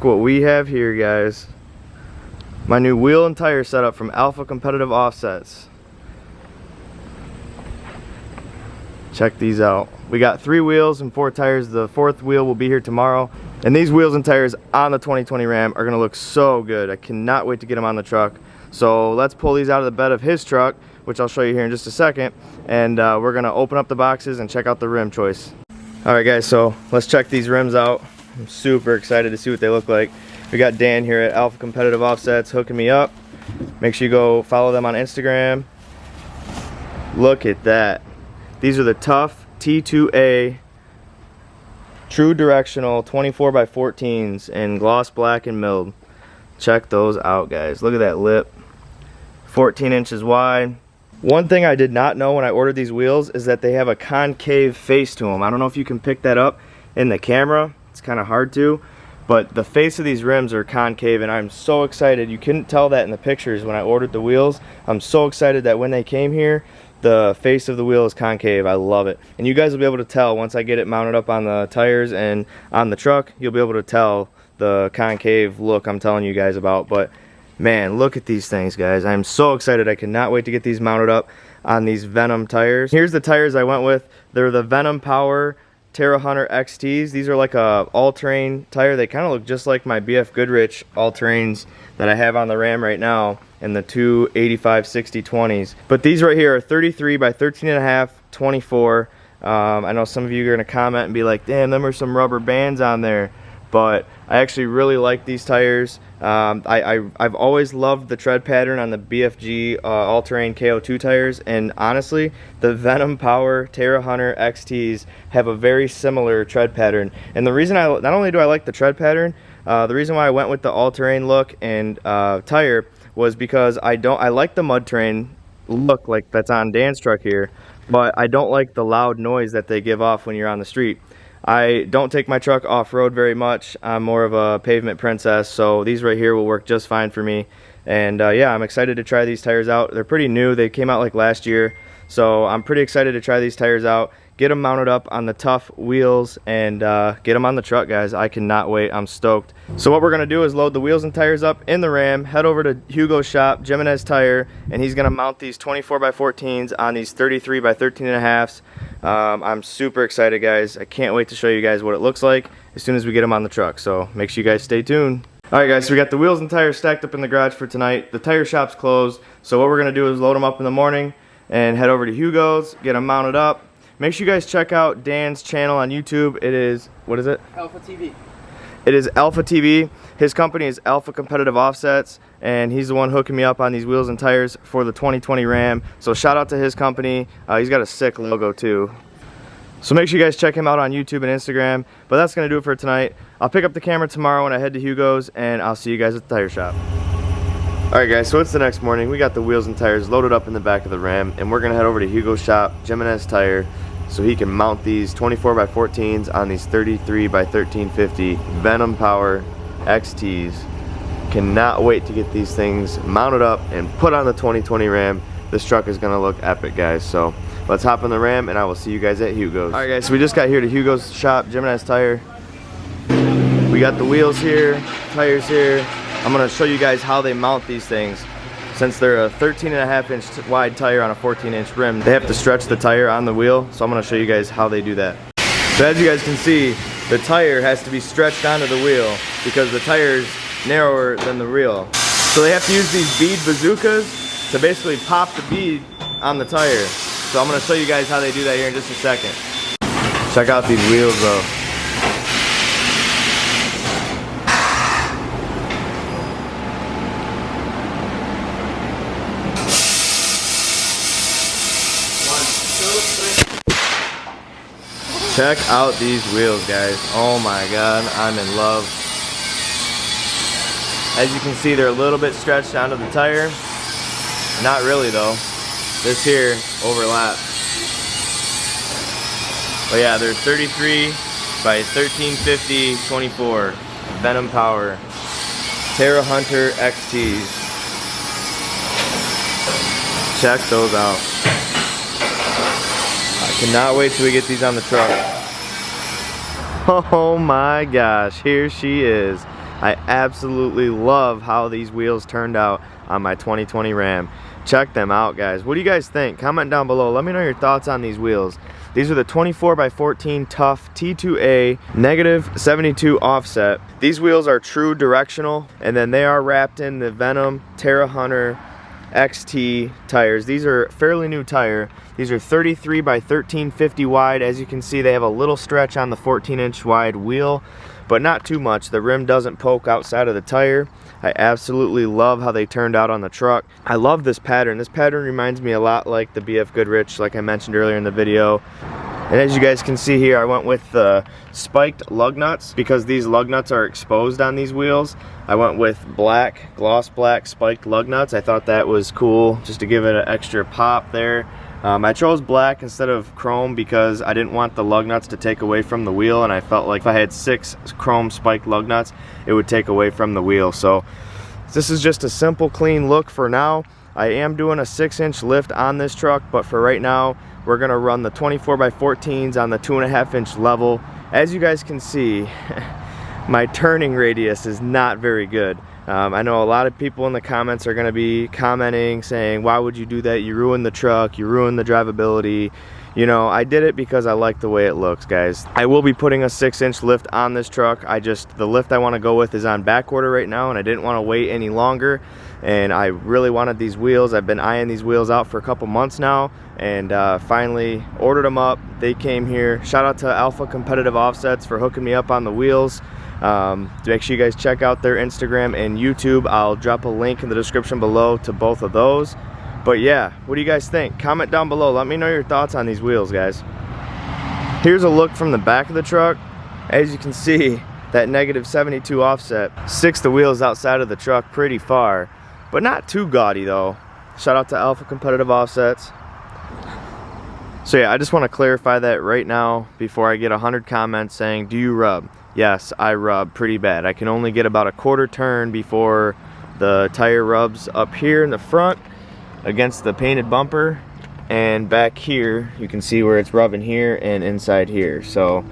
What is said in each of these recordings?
Look what we have here, guys. My new wheel and tire setup from Alpha Competitive Offsets. Check these out. We got 3 wheels and 4 tires. The 4th wheel will be here tomorrow. And these wheels and tires on the 2020 Ram are gonna look so good. I cannot wait to get them on the truck. So let's pull these out of the bed of his truck, which I'll show you here in just a second. And we're gonna open up the boxes and check out the rim choice. All right, guys, so let's check these rims out. I'm super excited to see what they look like. We got Dan here at Alpha Competitive Offsets hooking me up. Make sure you go follow them on Instagram. Look at that. These are the Tuff T2A True Directional 24x14's in gloss black and milled. Check those out, guys. Look at that lip. 14 inches wide. One thing I did not know when I ordered these wheels is that they have a concave face to them. I don't know if you can pick that up in the camera. It's kind of hard to, but the face of these rims are concave, and I'm so excited. You couldn't tell that in the pictures when I ordered the wheels. I'm so excited that when they came here, the face of the wheel is concave. I love it. And you guys will be able to tell once I get it mounted up on the tires and on the truck. You'll be able to tell the concave look I'm telling you guys about. But man, look at these things, guys. I'm so excited. I cannot wait to get these mounted up on these Venom tires. Here's the tires I went with. They're the Venom Power Terra XTs. These are like a all-terrain tire. They kind of look just like my BF Goodrich all-terrains that I have on the Ram right now, and the 285/60/20s. But these right here are 33 by 13.5, 24. I know some of you are gonna comment and be like, damn, them are some rubber bands on there. But I actually really like these tires. I've always loved the tread pattern on the BFG all-terrain KO2 tires, and honestly, the Venom Power Terra XTs have a very similar tread pattern. And the reason not only do I like the tread pattern, the reason why I went with the all-terrain look and tire was because I like the mud terrain look like that's on Dan's truck here, but I don't like the loud noise that they give off when you're on the street. I don't take my truck off-road very much. I'm more of a pavement princess, so these right here will work just fine for me. And yeah, I'm excited to try these tires out. They're pretty new. They came out like last year, so I'm pretty excited to try these tires out, get them mounted up on the Tuff wheels, and get them on the truck, guys. I cannot wait. I'm stoked. So what we're gonna do is load the wheels and tires up in the Ram, head over to Hugo's shop, Jimenez Tire, and he's gonna mount these 24x14's on these 33x13.5s. I'm super excited, guys. I can't wait to show you guys what it looks like as soon as we get them on the truck, so make sure you guys stay tuned. Alright, guys, so we got the wheels and tires stacked up in the garage for tonight. The tire shop's closed, so what we're gonna do is load them up in the morning and head over to Hugo's, get them mounted up. Make sure you guys check out Dan's channel on YouTube. It is, what is it? Alpha TV. It is Alpha TV. His company is Alpha Competitive Offsets, and he's the one hooking me up on these wheels and tires for the 2020 Ram. So shout out to his company. He's got a sick logo too. So make sure you guys check him out on YouTube and Instagram. But that's gonna do it for tonight. I'll pick up the camera tomorrow when I head to Hugo's, and I'll see you guys at the tire shop. Alright, guys, so it's the next morning. We got the wheels and tires loaded up in the back of the Ram, and we're gonna head over to Hugo's shop, Jimenez Tire, so he can mount these 24x14's on these 33x1350 Venom Power XTs. Cannot wait to get these things mounted up and put on the 2020 Ram. This truck is gonna look epic, guys. So let's hop in the Ram and I will see you guys at Hugo's. All right, guys, so we just got here to Hugo's shop, Jimenez Tire. We got the wheels here, tires here. I'm gonna show you guys how they mount these things. Since they're a 13.5-inch wide tire on a 14-inch rim, they have to stretch the tire on the wheel. So I'm gonna show you guys how they do that. So as you guys can see, the tire has to be stretched onto the wheel because the tire is narrower than the wheel. So they have to use these bead bazookas to basically pop the bead on the tire. So I'm gonna show you guys how they do that here in just a second. Check out these wheels though. Check out these wheels, guys. Oh my god, I'm in love. As you can see, they're a little bit stretched onto the tire. Not really though. This here overlaps. But yeah, they're 33 by 1350 24 Venom Power Terra XTs. Check those out. Cannot wait till we get these on the truck. Oh my gosh, here she is. I absolutely love how these wheels turned out on my 2020 Ram. Check them out, guys. What do you guys think? Comment down below. Let me know your thoughts on these wheels. These are the 24x14 Tuff T2A -72 offset. These wheels are true directional, and then they are wrapped in the Venom Terra XT tires. These are fairly new tire. These are 33x1350 wide. As you can see, they have a little stretch on the 14-inch wide wheel, but not too much. The rim doesn't poke outside of the tire. I absolutely love how they turned out on the truck. I love this pattern. This pattern reminds me a lot like the BF Goodrich, like I mentioned earlier in the video. And as you guys can see here, I went with the spiked lug nuts because these lug nuts are exposed on these wheels. I went with black, gloss black spiked lug nuts. I thought that was cool just to give it an extra pop there. I chose black instead of chrome because I didn't want the lug nuts to take away from the wheel, and I felt like if I had 6 chrome spiked lug nuts, it would take away from the wheel. So this is just a simple, clean look for now. I am doing a 6-inch lift on this truck, but for right now, we're gonna run the 24x14s on the 2.5-inch level. As you guys can see, my turning radius is not very good. I know a lot of people in the comments are gonna be commenting saying, why would you do that? You ruined the truck, you ruined the drivability. You know, I did it because I like the way it looks, guys. I will be putting a 6-inch lift on this truck. The lift I want to go with is on back order right now, and I didn't want to wait any longer. And I really wanted these wheels. I've been eyeing these wheels out for a couple months now, and finally ordered them up. They came here. Shout out to Alpha Competitive Offsets for hooking me up on the wheels. Make sure you guys check out their Instagram and YouTube. I'll drop a link in the description below to both of those. But yeah, what do you guys think? Comment down below. Let me know your thoughts on these wheels, guys. Here's a look from the back of the truck. As you can see, that -72 offset sticks the wheels outside of the truck pretty far, but not too gaudy though. Shout out to Alpha Competitive Offsets. So yeah, I just want to clarify that right now before I get 100 comments saying, do you rub? Yes, I rub pretty bad. I can only get about a quarter turn before the tire rubs up here in the front against the painted bumper, and back here you can see where it's rubbing here and inside here. So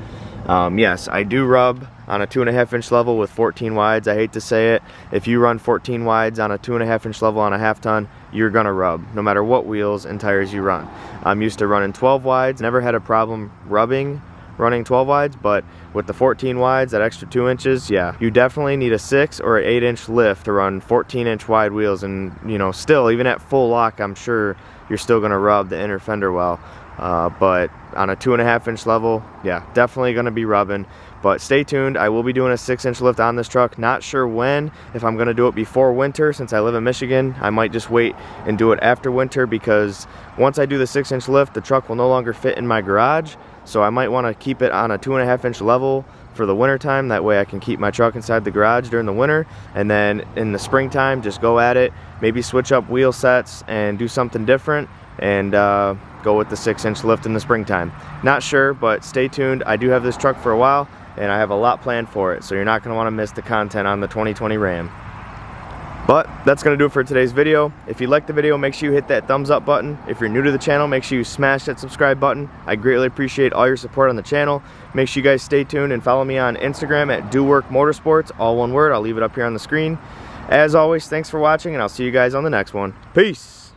yes, I do rub on a 2.5-inch level with 14 wides. I hate to say it, if you run 14 wides on a 2.5-inch level on a half ton, you're gonna rub no matter what wheels and tires you run. I'm used to running 12 wides, never had a problem running 12 wides, but with the 14 wides, that extra 2 inches, yeah, you definitely need a 6 or an 8-inch lift to run 14-inch wide wheels. And you know, still, even at full lock, I'm sure you're still gonna rub the inner fender well. But on a 2.5-inch level, yeah, definitely gonna be rubbing. But stay tuned, I will be doing a 6-inch lift on this truck. Not sure when, if I'm gonna do it before winter. Since I live in Michigan, I might just wait and do it after winter, because once I do the 6-inch lift, the truck will no longer fit in my garage. So I might want to keep it on a 2.5-inch level for the winter time. That way I can keep my truck inside the garage during the winter, and then in the springtime just go at it, maybe switch up wheel sets and do something different, and go with the 6-inch lift in the springtime. Not sure, but stay tuned. I do have this truck for a while, and I have a lot planned for it, so you're not going to want to miss the content on the 2020 Ram. But that's going to do it for today's video. If you liked the video, make sure you hit that thumbs up button. If you're new to the channel, make sure you smash that subscribe button. I greatly appreciate all your support on the channel. Make sure you guys stay tuned and follow me on Instagram at DoWorkMotorsports, all one word. I'll leave it up here on the screen. As always, thanks for watching, and I'll see you guys on the next one. Peace!